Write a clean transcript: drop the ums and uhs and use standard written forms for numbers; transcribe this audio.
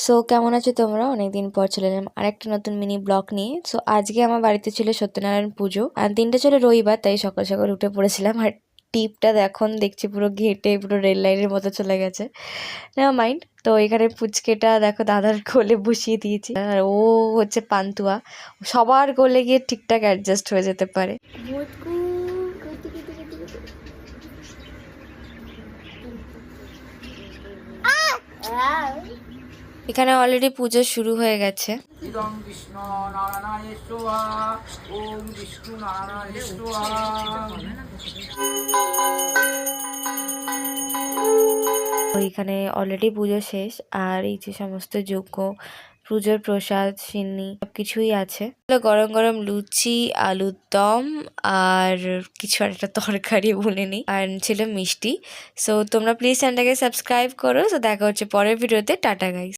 So কেমন আছো তোমরা? অনেকদিন পর চলে এলাম আরেকটা নতুন মিনি ব্লগ নিয়ে। সো আজকে আমার বাড়িতে ছিল সত্যনারায়ণ পুজো, আর দিনটা ছিল রবিবার, তাই সকাল সকাল উঠে পড়েছিলাম। আর টিপটা এখন দেখছি পুরো ঘেটে পুরো রেল লাইনের মতো চলে গেছে। না মাইন্ড। তো এখানে পুচকেটা দেখো দাদার কোলে বসিয়ে দিয়েছি, আর ও হচ্ছে পান্তুয়া, সবার কোলে গিয়ে ঠিকঠাক অ্যাডজাস্ট হয়ে যেতে পারে। এখানে অলরেডি পুজো শুরু হয়ে গেছে। ওইখানে অলরেডি পুজো শেষ, আর এই যে সমস্ত যজ্ঞ, পুজোর প্রসাদ, সিন্নি সবকিছুই আছে। গরম গরম লুচি, আলুর দম, আর কিছু একটা তরকারি বলিনি, আর ছিল মিষ্টি। সো তোমরা প্লিজ চ্যানেলটাকে সাবস্ক্রাইব করো। তো দেখা হচ্ছে পরের ভিডিওতে। Tata guys.